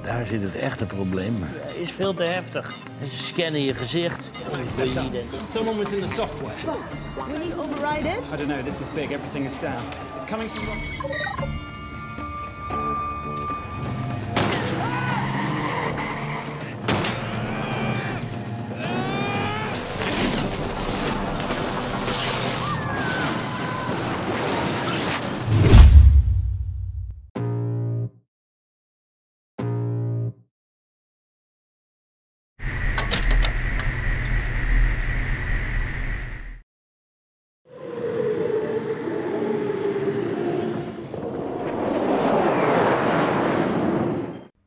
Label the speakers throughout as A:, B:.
A: Daar zit het echte probleem. Het is veel te heftig. Ze scannen je gezicht.
B: Someone was in the software.
C: Will you override it?
B: I don't know, this is big, everything is down. It's coming from...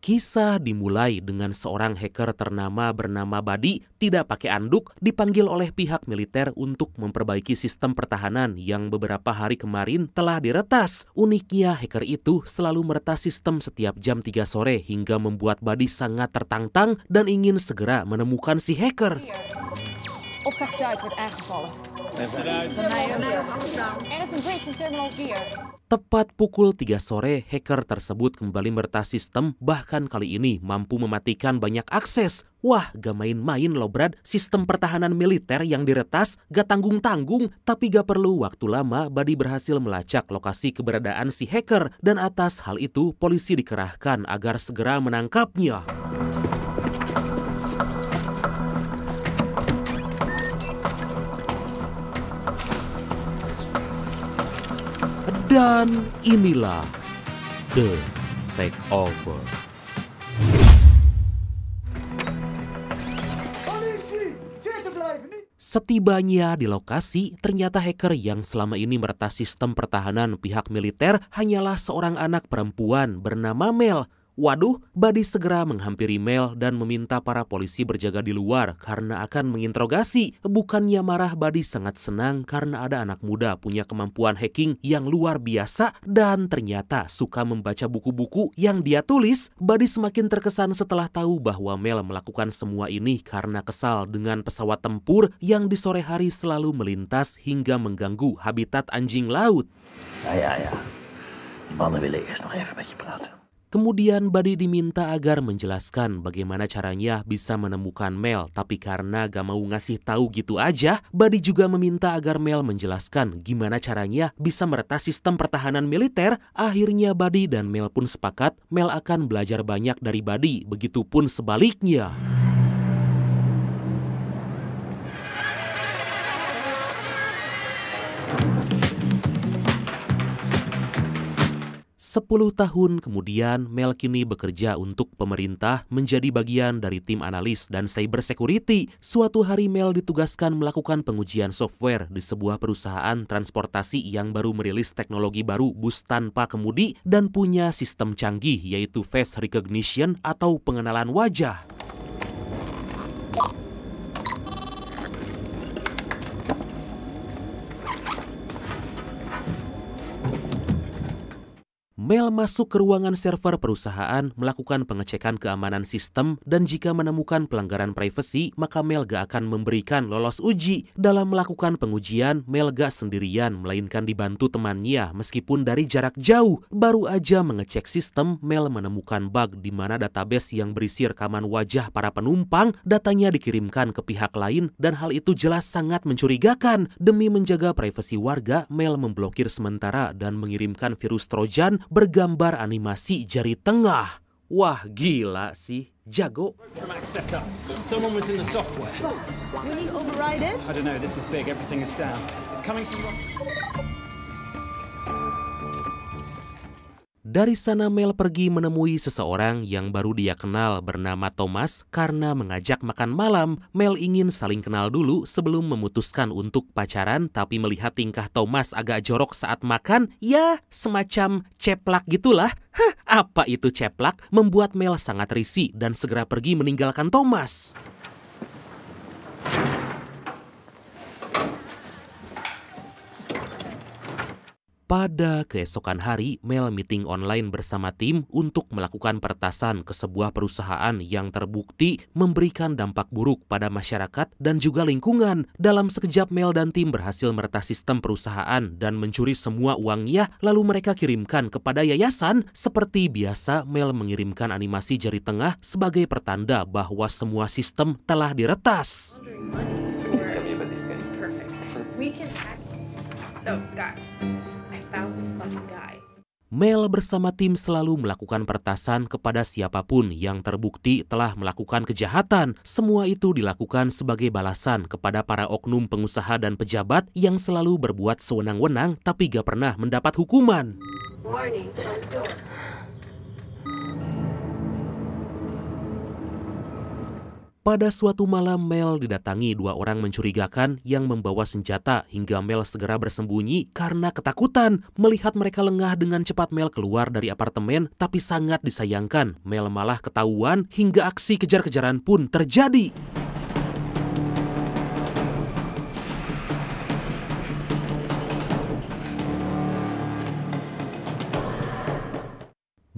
D: Kisah dimulai dengan seorang hacker ternama bernama Buddy tidak pakai anduk dipanggil oleh pihak militer untuk memperbaiki sistem pertahanan yang beberapa hari kemarin telah diretas. Uniknya hacker itu selalu meretas sistem setiap jam 3 sore hingga membuat Buddy sangat tertantang dan ingin segera menemukan si hacker.
C: Opslagsite wordt aangevallen. Er is een breach in terminal 4.
D: Tepat pukul 3 sore, hacker tersebut kembali meretas sistem, bahkan kali ini mampu mematikan banyak akses. Wah, gak main-main loh Brad, sistem pertahanan militer yang diretas gak tanggung-tanggung. Tapi gak perlu waktu lama, Buddy berhasil melacak lokasi keberadaan si hacker. Dan atas hal itu, polisi dikerahkan agar segera menangkapnya. Dan inilah The Takeover. Setibanya di lokasi, ternyata hacker yang selama ini meretas sistem pertahanan pihak militer hanyalah seorang anak perempuan bernama Mel. Waduh, Buddy segera menghampiri Mel dan meminta para polisi berjaga di luar karena akan menginterogasi. Bukannya marah, Buddy sangat senang karena ada anak muda punya kemampuan hacking yang luar biasa dan ternyata suka membaca buku-buku yang dia tulis. Buddy semakin terkesan setelah tahu bahwa Mel melakukan semua ini karena kesal dengan pesawat tempur yang di sore hari selalu melintas hingga mengganggu habitat anjing laut.
A: Ja. Die mannen willen eerst nog even met je praten.
D: Kemudian Buddy diminta agar menjelaskan bagaimana caranya bisa menemukan Mel. Tapi karena gak mau ngasih tahu gitu aja, Buddy juga meminta agar Mel menjelaskan gimana caranya bisa meretas sistem pertahanan militer. Akhirnya Buddy dan Mel pun sepakat Mel akan belajar banyak dari Buddy. Begitupun sebaliknya. 10 tahun kemudian, Mel kini bekerja untuk pemerintah menjadi bagian dari tim analis dan cyber security. Suatu hari Mel ditugaskan melakukan pengujian software di sebuah perusahaan transportasi yang baru merilis teknologi baru bus tanpa kemudi dan punya sistem canggih yaitu face recognition atau pengenalan wajah. Mel masuk ke ruangan server perusahaan, melakukan pengecekan keamanan sistem, dan jika menemukan pelanggaran privasi, maka Mel gak akan memberikan lolos uji. Dalam melakukan pengujian, Mel gak sendirian, melainkan dibantu temannya meskipun dari jarak jauh. Baru aja mengecek sistem, Mel menemukan bug di mana database yang berisi rekaman wajah para penumpang, datanya dikirimkan ke pihak lain, dan hal itu jelas sangat mencurigakan. Demi menjaga privasi warga, Mel memblokir sementara dan mengirimkan virus Trojan bergambar animasi jari tengah. Wah, gila sih. Jago.
B: Someone was in the software.
C: Will you override it?
B: I don't know, this is big, everything is down. It's coming from...
D: Dari sana Mel pergi menemui seseorang yang baru dia kenal bernama Thomas karena mengajak makan malam. Mel ingin saling kenal dulu sebelum memutuskan untuk pacaran, tapi melihat tingkah Thomas agak jorok saat makan, ya semacam ceplak gitulah. Apa itu ceplak? Membuat Mel sangat risih dan segera pergi meninggalkan Thomas. Pada keesokan hari, Mel meeting online bersama tim untuk melakukan peretasan ke sebuah perusahaan yang terbukti memberikan dampak buruk pada masyarakat dan juga lingkungan. Dalam sekejap, Mel dan tim berhasil meretas sistem perusahaan dan mencuri semua uangnya, lalu mereka kirimkan kepada yayasan. Seperti biasa, Mel mengirimkan animasi jari tengah sebagai pertanda bahwa semua sistem telah diretas. Mel bersama tim selalu melakukan peretasan kepada siapapun yang terbukti telah melakukan kejahatan. Semua itu dilakukan sebagai balasan kepada para oknum pengusaha dan pejabat yang selalu berbuat sewenang-wenang tapi gak pernah mendapat hukuman.
E: Warning, close door.
D: Pada suatu malam, Mel didatangi dua orang mencurigakan yang membawa senjata hingga Mel segera bersembunyi karena ketakutan. Melihat mereka lengah, dengan cepat Mel keluar dari apartemen, tapi sangat disayangkan, Mel malah ketahuan hingga aksi kejar-kejaran pun terjadi.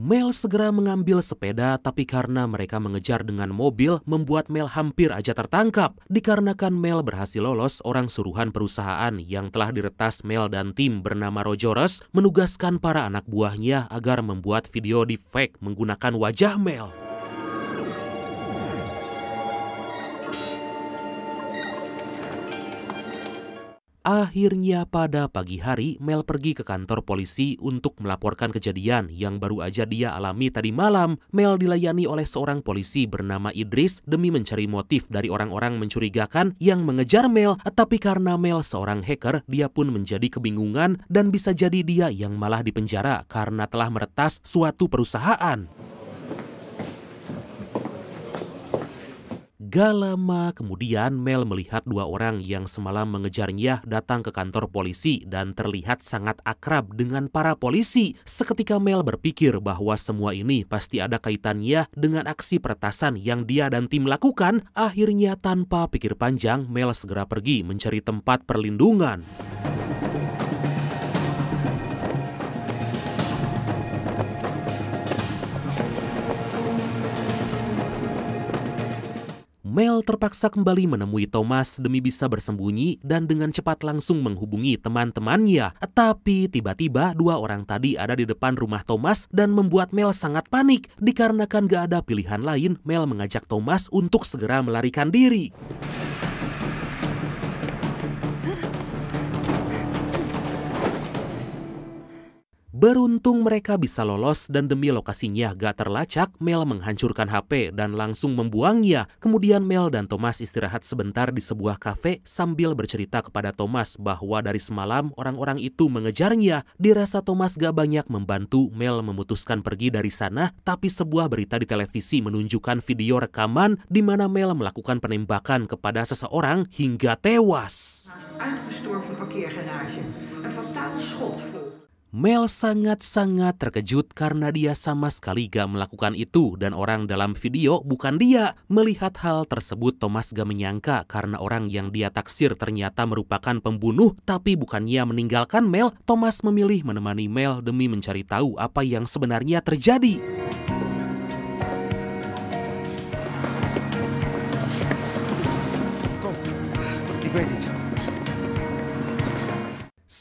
D: Mel segera mengambil sepeda, tapi karena mereka mengejar dengan mobil, membuat Mel hampir aja tertangkap. Dikarenakan Mel berhasil lolos, orang suruhan perusahaan yang telah diretas Mel dan tim bernama Rogers menugaskan para anak buahnya agar membuat video deepfake menggunakan wajah Mel. Akhirnya pada pagi hari, Mel pergi ke kantor polisi untuk melaporkan kejadian yang baru aja dia alami tadi malam. Mel dilayani oleh seorang polisi bernama Idris demi mencari motif dari orang-orang mencurigakan yang mengejar Mel. Tapi karena Mel seorang hacker, dia pun menjadi kebingungan dan bisa jadi dia yang malah dipenjara karena telah meretas suatu perusahaan. Gak lama kemudian, Mel melihat dua orang yang semalam mengejarnya datang ke kantor polisi dan terlihat sangat akrab dengan para polisi. Seketika Mel berpikir bahwa semua ini pasti ada kaitannya dengan aksi peretasan yang dia dan tim lakukan. Akhirnya tanpa pikir panjang, Mel segera pergi mencari tempat perlindungan. Mel terpaksa kembali menemui Thomas demi bisa bersembunyi dan dengan cepat langsung menghubungi teman-temannya. Tapi tiba-tiba dua orang tadi ada di depan rumah Thomas dan membuat Mel sangat panik. Dikarenakan gak ada pilihan lain, Mel mengajak Thomas untuk segera melarikan diri. Beruntung mereka bisa lolos dan demi lokasinya gak terlacak, Mel menghancurkan HP dan langsung membuangnya. Kemudian Mel dan Thomas istirahat sebentar di sebuah kafe sambil bercerita kepada Thomas bahwa dari semalam orang-orang itu mengejarnya. Dirasa Thomas gak banyak membantu, Mel memutuskan pergi dari sana, tapi sebuah berita di televisi menunjukkan video rekaman di mana Mel melakukan penembakan kepada seseorang hingga tewas.
F: Uitgestorven parkeergarage. Een fataal schot vol.
D: Mel sangat-sangat terkejut karena dia sama sekali gak melakukan itu dan orang dalam video bukan dia. Melihat hal tersebut, Thomas gak menyangka karena orang yang dia taksir ternyata merupakan pembunuh. Tapi bukannya meninggalkan Mel, Thomas memilih menemani Mel demi mencari tahu apa yang sebenarnya terjadi.
G: Kom, ik weet iets.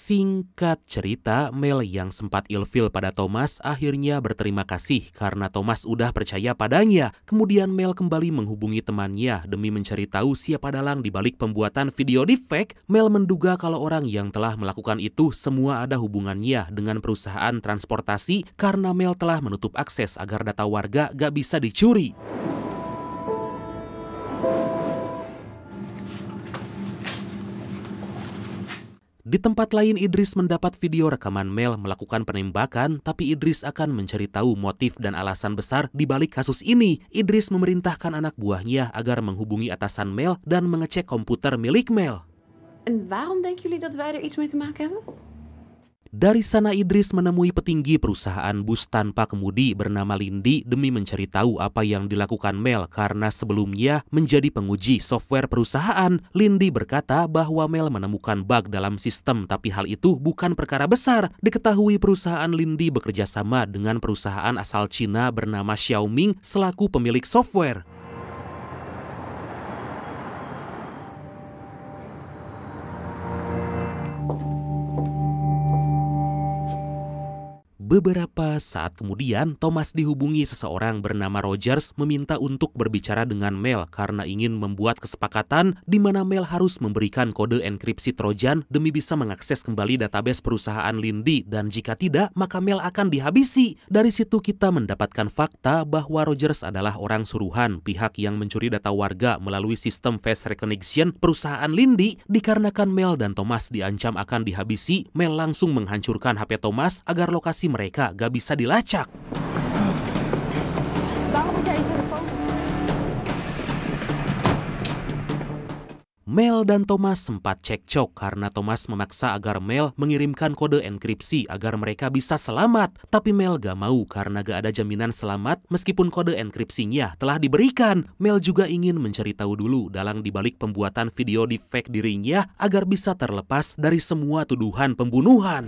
D: Singkat cerita, Mel yang sempat ilfil pada Thomas akhirnya berterima kasih karena Thomas udah percaya padanya. Kemudian Mel kembali menghubungi temannya demi mencari tahu siapa dalang di balik pembuatan video deepfake. Mel menduga kalau orang yang telah melakukan itu semua ada hubungannya dengan perusahaan transportasi karena Mel telah menutup akses agar data warga gak bisa dicuri. Di tempat lain, Idris mendapat video rekaman Mel melakukan penembakan, tapi Idris akan mencari tahu motif dan alasan besar di balik kasus ini. Idris memerintahkan anak buahnya agar menghubungi atasan Mel dan mengecek komputer milik Mel.
E: En waarom denken jullie dat wij er iets mee te maken hebben?
D: Dari sana Idris menemui petinggi perusahaan bus tanpa kemudi bernama Lindy demi mencari tahu apa yang dilakukan Mel karena sebelumnya menjadi penguji software perusahaan. Lindy berkata bahwa Mel menemukan bug dalam sistem, tapi hal itu bukan perkara besar. Diketahui perusahaan Lindy bekerja sama dengan perusahaan asal Cina bernama Xiaoming selaku pemilik software. Beberapa saat kemudian, Thomas dihubungi seseorang bernama Rogers meminta untuk berbicara dengan Mel karena ingin membuat kesepakatan di mana Mel harus memberikan kode enkripsi Trojan demi bisa mengakses kembali database perusahaan Lindy, dan jika tidak, maka Mel akan dihabisi. Dari situ kita mendapatkan fakta bahwa Rogers adalah orang suruhan pihak yang mencuri data warga melalui sistem face recognition perusahaan Lindy. Dikarenakan Mel dan Thomas diancam akan dihabisi, Mel langsung menghancurkan HP Thomas agar lokasi mereka gak bisa dilacak.
C: Waarom moet jij je telefoon?
D: Mel dan Thomas sempat cekcok karena Thomas memaksa agar Mel mengirimkan kode enkripsi agar mereka bisa selamat. Tapi Mel gak mau karena gak ada jaminan selamat meskipun kode enkripsinya telah diberikan. Mel juga ingin mencari tahu dulu dalang dibalik pembuatan video deepfake dirinya agar bisa terlepas dari semua tuduhan pembunuhan.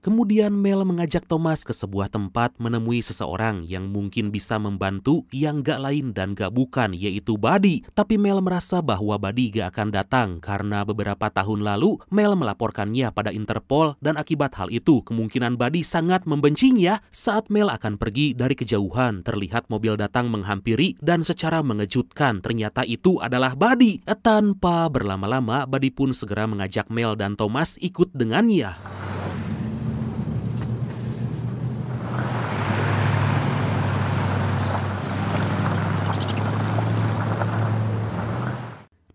D: Kemudian Mel mengajak Thomas ke sebuah tempat menemui seseorang yang mungkin bisa membantu yang gak lain dan gak bukan, yaitu Buddy. Tapi Mel merasa bahwa Buddy gak akan datang karena beberapa tahun lalu Mel melaporkannya pada Interpol, dan akibat hal itu kemungkinan Buddy sangat membencinya. Saat Mel akan pergi dari kejauhan, terlihat mobil datang menghampiri dan secara mengejutkan ternyata itu adalah Buddy. Tanpa berlama-lama, Buddy pun segera mengajak Mel dan Thomas ikut dengannya.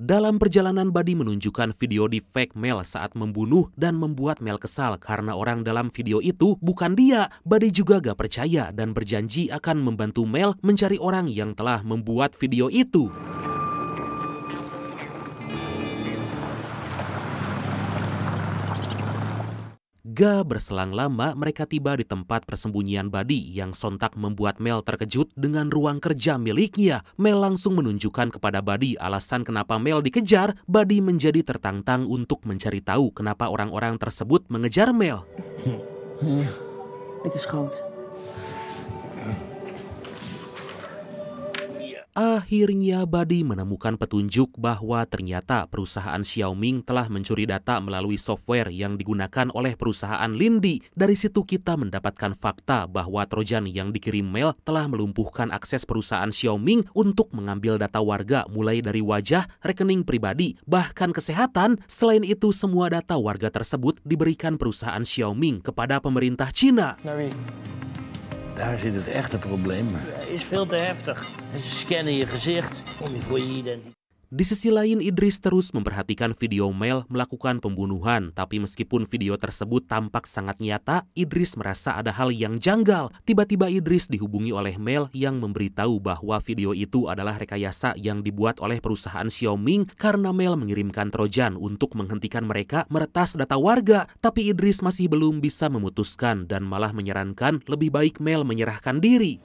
D: Dalam perjalanan, Buddy menunjukkan video deepfake Mel saat membunuh dan membuat Mel kesal karena orang dalam video itu bukan dia. Buddy juga gak percaya dan berjanji akan membantu Mel mencari orang yang telah membuat video itu. Gak berselang lama, mereka tiba di tempat persembunyian Buddy yang sontak membuat Mel terkejut dengan ruang kerja miliknya. Mel langsung menunjukkan kepada Buddy alasan kenapa Mel dikejar. Buddy menjadi tertantang untuk mencari tahu kenapa orang-orang tersebut mengejar Mel.
F: Dit is groot.
D: Akhirnya Buddy menemukan petunjuk bahwa ternyata perusahaan Xiaoming telah mencuri data melalui software yang digunakan oleh perusahaan Lindy. Dari situ kita mendapatkan fakta bahwa Trojan yang dikirim Mel telah melumpuhkan akses perusahaan Xiaoming untuk mengambil data warga mulai dari wajah, rekening pribadi, bahkan kesehatan. Selain itu, semua data warga tersebut diberikan perusahaan Xiaoming kepada pemerintah Cina.
A: Daar zit het echte probleem. Het is veel te heftig. Ze scannen je gezicht voor je identiteit.
D: Di sisi lain, Idris terus memperhatikan video Mel melakukan pembunuhan. Tapi meskipun video tersebut tampak sangat nyata, Idris merasa ada hal yang janggal. Tiba-tiba Idris dihubungi oleh Mel yang memberitahu bahwa video itu adalah rekayasa yang dibuat oleh perusahaan Xiaoming karena Mel mengirimkan Trojan untuk menghentikan mereka meretas data warga. Tapi Idris masih belum bisa memutuskan dan malah menyarankan lebih baik Mel menyerahkan diri.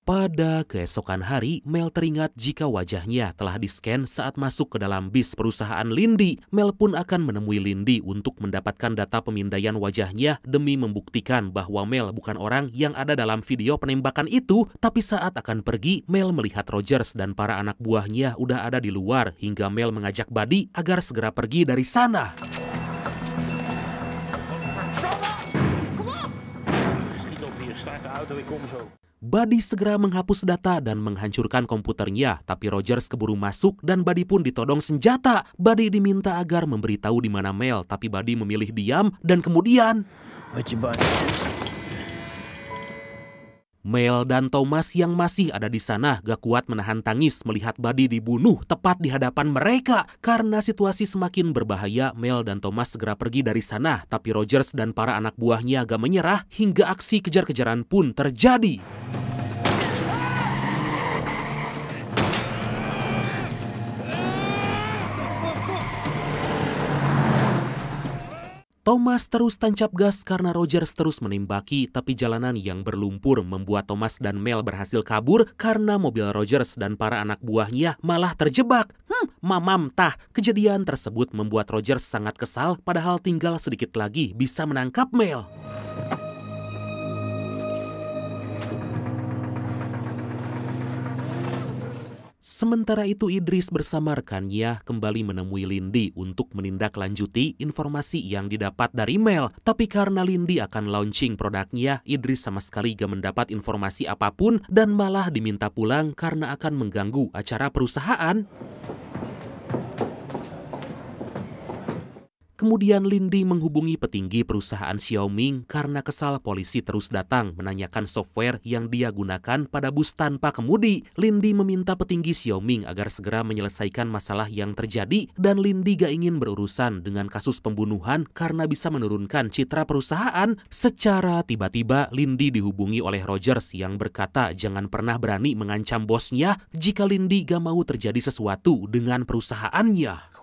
D: Pada keesokan hari, Mel teringat jika wajahnya telah di-scan saat masuk ke dalam bis perusahaan Lindy. Mel pun akan menemui Lindy untuk mendapatkan data pemindaian wajahnya demi membuktikan bahwa Mel bukan orang yang ada dalam video penembakan itu. Tapi saat akan pergi, Mel melihat Rogers dan para anak buahnya udah ada di luar hingga Mel mengajak Buddy agar segera pergi dari sana. Buddy segera menghapus data dan menghancurkan komputernya, tapi Rogers keburu masuk dan Buddy pun ditodong senjata. Buddy diminta agar memberitahu di mana Mel, tapi Buddy memilih diam dan kemudian Mel dan Thomas yang masih ada di sana gak kuat menahan tangis melihat Buddy dibunuh tepat di hadapan mereka. Karena situasi semakin berbahaya, Mel dan Thomas segera pergi dari sana. Tapi Rogers dan para anak buahnya gak menyerah hingga aksi kejar-kejaran pun terjadi. Thomas terus tancap gas karena Rogers terus menembaki, tapi jalanan yang berlumpur membuat Thomas dan Mel berhasil kabur karena mobil Rogers dan para anak buahnya malah terjebak. Mamam tah, kejadian tersebut membuat Rogers sangat kesal padahal tinggal sedikit lagi bisa menangkap Mel. Sementara itu Idris bersama rekannya kembali menemui Lindy untuk menindaklanjuti informasi yang didapat dari Mel. Tapi karena Lindy akan launching produknya, Idris sama sekali gak mendapat informasi apapun dan malah diminta pulang karena akan mengganggu acara perusahaan. Kemudian Lindy menghubungi petinggi perusahaan Xiaoming karena kesal polisi terus datang menanyakan software yang dia gunakan pada bus tanpa kemudi. Lindy meminta petinggi Xiaoming agar segera menyelesaikan masalah yang terjadi dan Lindy gak ingin berurusan dengan kasus pembunuhan karena bisa menurunkan citra perusahaan. Secara tiba-tiba Lindy dihubungi oleh Rogers yang berkata jangan pernah berani mengancam bosnya jika Lindy gak mau terjadi sesuatu dengan perusahaannya.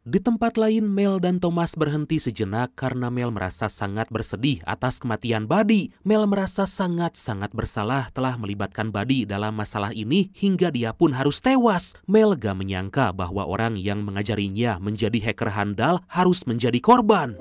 D: Di tempat lain, Mel dan Thomas berhenti sejenak karena Mel merasa sangat bersedih atas kematian Buddy. Mel merasa sangat-sangat bersalah telah melibatkan Buddy dalam masalah ini hingga dia pun harus tewas. Mel gak menyangka bahwa orang yang mengajarinya menjadi hacker handal harus menjadi korban.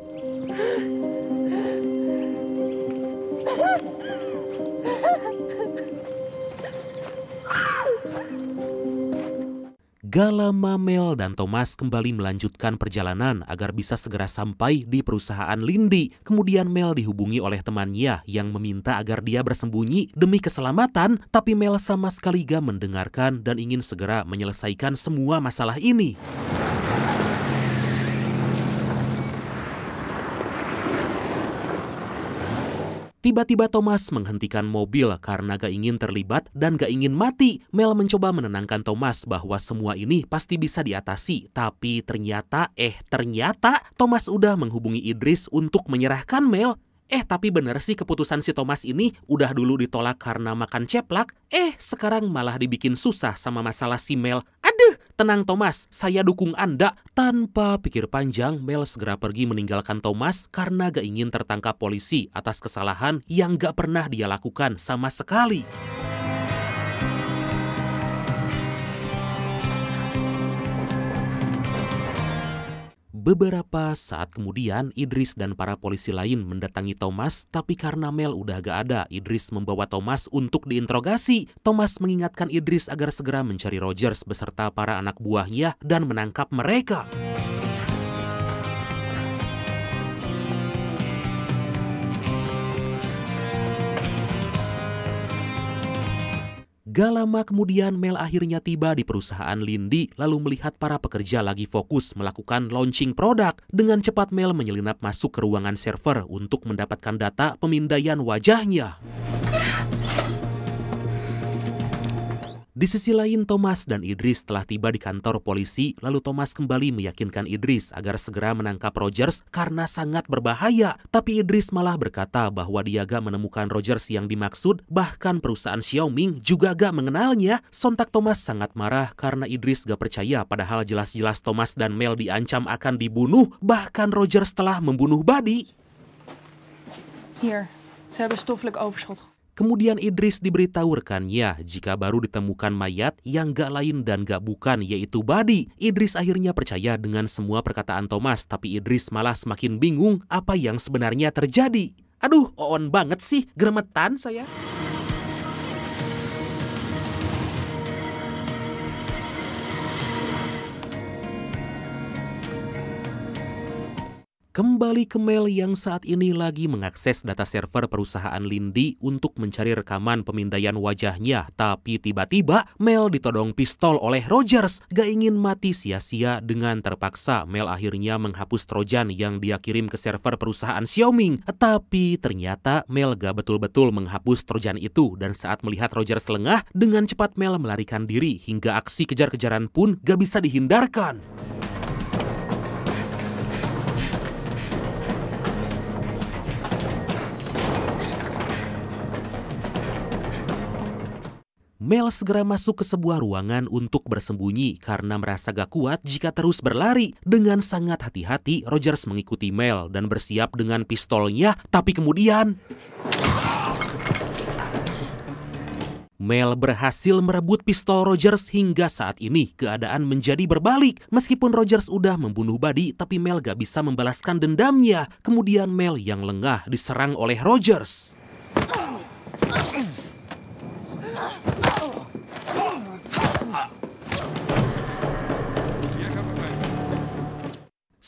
D: Gak lama Mel dan Thomas kembali melanjutkan perjalanan agar bisa segera sampai di perusahaan Lindy. Kemudian Mel dihubungi oleh temannya yang meminta agar dia bersembunyi demi keselamatan. Tapi Mel sama sekali gak mendengarkan dan ingin segera menyelesaikan semua masalah ini. Tiba-tiba Thomas menghentikan mobil karena gak ingin terlibat dan gak ingin mati. Mel mencoba menenangkan Thomas bahwa semua ini pasti bisa diatasi. Tapi ternyata Thomas udah menghubungi Idris untuk menyerahkan Mel. Tapi bener sih keputusan si Thomas ini udah dulu ditolak karena makan ceplak. Sekarang malah dibikin susah sama masalah si Mel. Aduh, tenang Thomas, saya dukung Anda. Tanpa pikir panjang, Mel segera pergi meninggalkan Thomas karena gak ingin tertangkap polisi atas kesalahan yang gak pernah dia lakukan sama sekali. Beberapa saat kemudian, Idris dan para polisi lain mendatangi Thomas, tapi karena Mel udah gak ada, Idris membawa Thomas untuk diinterogasi. Thomas mengingatkan Idris agar segera mencari Rogers beserta para anak buahnya dan menangkap mereka. Gak lama kemudian Mel akhirnya tiba di perusahaan Lindy lalu melihat para pekerja lagi fokus melakukan launching produk. Dengan cepat Mel menyelinap masuk ke ruangan server untuk mendapatkan data pemindaian wajahnya. Di sisi lain, Thomas dan Idris telah tiba di kantor polisi, lalu Thomas kembali meyakinkan Idris agar segera menangkap Rogers karena sangat berbahaya. Tapi Idris malah berkata bahwa dia gak menemukan Rogers yang dimaksud, bahkan perusahaan Xiaoming juga gak mengenalnya. Sontak Thomas sangat marah karena Idris gak percaya padahal jelas-jelas Thomas dan Mel diancam akan dibunuh, bahkan Rogers telah membunuh Buddy.
H: Hier, ze hebben stoffelijk overschot.
D: Kemudian Idris diberitahu rekannya jika baru ditemukan mayat yang gak lain dan gak bukan yaitu Buddy. Idris akhirnya percaya dengan semua perkataan Thomas, tapi Idris malah semakin bingung apa yang sebenarnya terjadi. Aduh, on banget sih, geremetan saya. Kembali ke Mel yang saat ini lagi mengakses data server perusahaan Lindy untuk mencari rekaman pemindaian wajahnya. Tapi tiba-tiba Mel ditodong pistol oleh Rogers. Gak ingin mati sia-sia, dengan terpaksa Mel akhirnya menghapus trojan yang dia kirim ke server perusahaan Xiaoming. Tapi ternyata Mel gak betul-betul menghapus trojan itu, dan saat melihat Rogers lengah, dengan cepat Mel melarikan diri hingga aksi kejar-kejaran pun gak bisa dihindarkan. Mel segera masuk ke sebuah ruangan untuk bersembunyi karena merasa gak kuat jika terus berlari. Dengan sangat hati-hati, Rogers mengikuti Mel dan bersiap dengan pistolnya, tapi kemudian Mel berhasil merebut pistol Rogers. Hingga saat ini keadaan menjadi berbalik. Meskipun Rogers udah membunuh Buddy, tapi Mel gak bisa membalaskan dendamnya. Kemudian Mel yang lengah diserang oleh Rogers.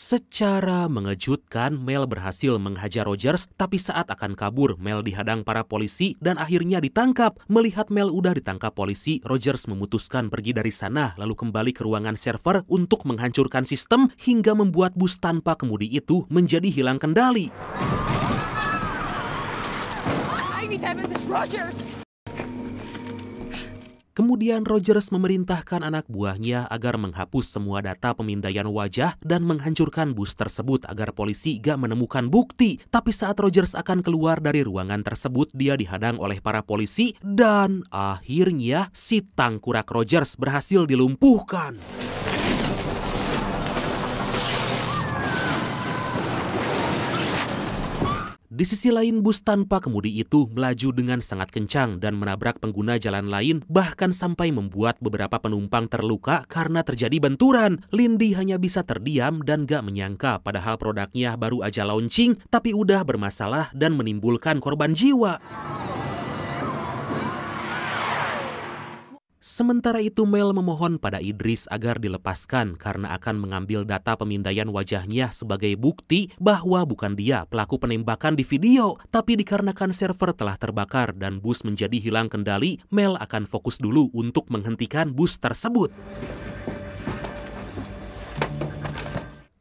D: Secara mengejutkan, Mel berhasil menghajar Rogers, tapi saat akan kabur, Mel dihadang para polisi dan akhirnya ditangkap. Melihat Mel udah ditangkap polisi, Rogers memutuskan pergi dari sana, lalu kembali ke ruangan server untuk menghancurkan sistem hingga membuat bus tanpa kemudi itu menjadi hilang kendali. Kemudian Rogers memerintahkan anak buahnya agar menghapus semua data pemindaian wajah dan menghancurkan bus tersebut agar polisi gak menemukan bukti. Tapi saat Rogers akan keluar dari ruangan tersebut, dia dihadang oleh para polisi dan akhirnya si tangkurak Rogers berhasil dilumpuhkan. Di sisi lain, bus tanpa kemudi itu melaju dengan sangat kencang dan menabrak pengguna jalan lain, bahkan sampai membuat beberapa penumpang terluka karena terjadi benturan. Lindy hanya bisa terdiam dan gak menyangka padahal produknya baru aja launching, tapi udah bermasalah dan menimbulkan korban jiwa. Sementara itu, Mel memohon pada Idris agar dilepaskan karena akan mengambil data pemindaian wajahnya sebagai bukti bahwa bukan dia pelaku penembakan di video. Tapi dikarenakan server telah terbakar dan bus menjadi hilang kendali, Mel akan fokus dulu untuk menghentikan bus tersebut.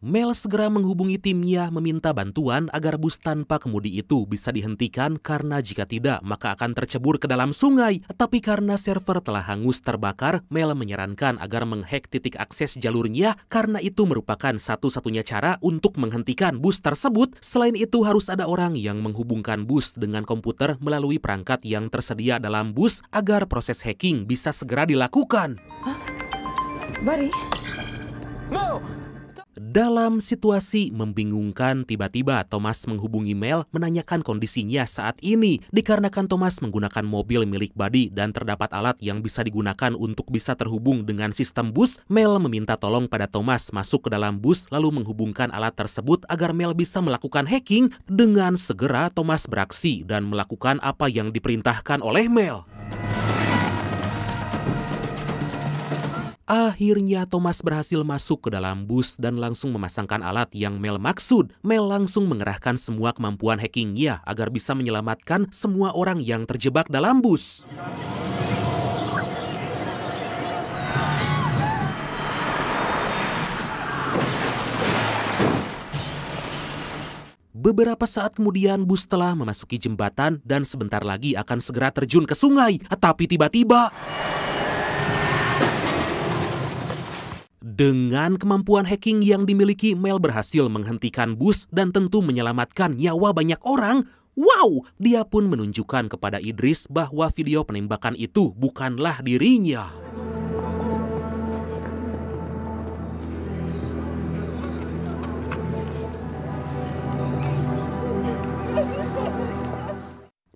D: Mel segera menghubungi timnya meminta bantuan agar bus tanpa kemudi itu bisa dihentikan karena jika tidak maka akan tercebur ke dalam sungai. Tapi karena server telah hangus terbakar, Mel menyarankan agar menghack titik akses jalurnya karena itu merupakan satu-satunya cara untuk menghentikan bus tersebut. Selain itu harus ada orang yang menghubungkan bus dengan komputer melalui perangkat yang tersedia dalam bus agar proses hacking bisa segera dilakukan.
H: Buddy?
B: No!
D: Dalam situasi membingungkan, tiba-tiba Thomas menghubungi Mel menanyakan kondisinya saat ini. Dikarenakan Thomas menggunakan mobil milik Buddy dan terdapat alat yang bisa digunakan untuk bisa terhubung dengan sistem bus, Mel meminta tolong pada Thomas masuk ke dalam bus lalu menghubungkan alat tersebut agar Mel bisa melakukan hacking. Dengan segera Thomas beraksi dan melakukan apa yang diperintahkan oleh Mel. Akhirnya Thomas berhasil masuk ke dalam bus dan langsung memasangkan alat yang Mel maksud. Mel langsung mengerahkan semua kemampuan hackingnya agar bisa menyelamatkan semua orang yang terjebak dalam bus. Beberapa saat kemudian bus telah memasuki jembatan dan sebentar lagi akan segera terjun ke sungai. Tapi tiba-tiba dengan kemampuan hacking yang dimiliki, Mel berhasil menghentikan bus dan tentu menyelamatkan nyawa banyak orang. Wow, dia pun menunjukkan kepada Idris bahwa video penembakan itu bukanlah dirinya.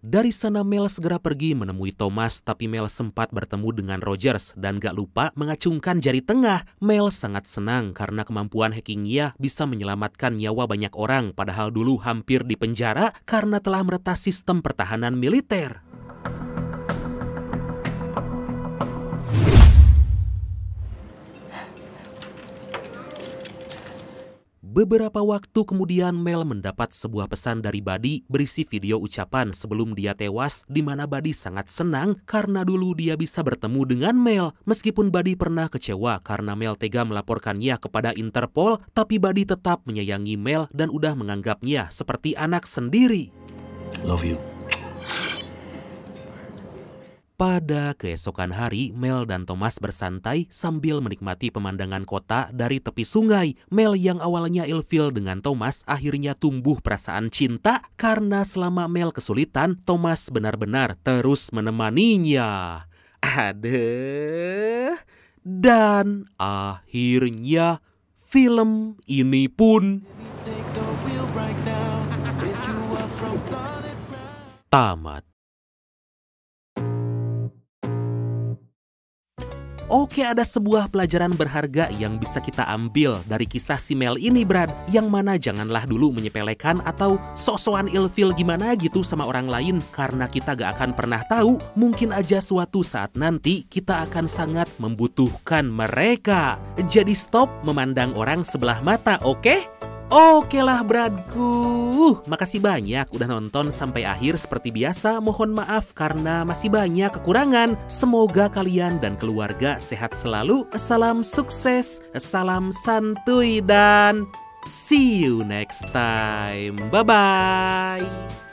D: Dari sana Mel segera pergi menemui Thomas, tapi Mel sempat bertemu dengan Rogers dan gak lupa mengacungkan jari tengah. Mel sangat senang karena kemampuan hackingnya bisa menyelamatkan nyawa banyak orang, padahal dulu hampir dipenjara karena telah meretas sistem pertahanan militer. Beberapa waktu kemudian Mel mendapat sebuah pesan dari Buddy berisi video ucapan sebelum dia tewas, di mana Buddy sangat senang karena dulu dia bisa bertemu dengan Mel. Meskipun Buddy pernah kecewa karena Mel tega melaporkannya kepada Interpol, tapi Buddy tetap menyayangi Mel dan udah menganggapnya seperti anak sendiri.
A: Love you.
D: Pada keesokan hari, Mel dan Thomas bersantai sambil menikmati pemandangan kota dari tepi sungai. Mel yang awalnya ilfil dengan Thomas akhirnya tumbuh perasaan cinta karena selama Mel kesulitan, Thomas benar-benar terus menemaninya. Dan akhirnya film ini pun tamat. Oke, ada sebuah pelajaran berharga yang bisa kita ambil dari kisah si Mel ini, Brad. Yang mana janganlah dulu menyepelekan atau sok-sokan ilfil gimana gitu sama orang lain. Karena kita gak akan pernah tahu, mungkin aja suatu saat nanti kita akan sangat membutuhkan mereka. Jadi stop memandang orang sebelah mata, oke? Oke lah Bradku, makasih banyak udah nonton sampai akhir. Seperti biasa mohon maaf karena masih banyak kekurangan. Semoga kalian dan keluarga sehat selalu. Salam sukses, salam santuy dan see you next time. Bye-bye.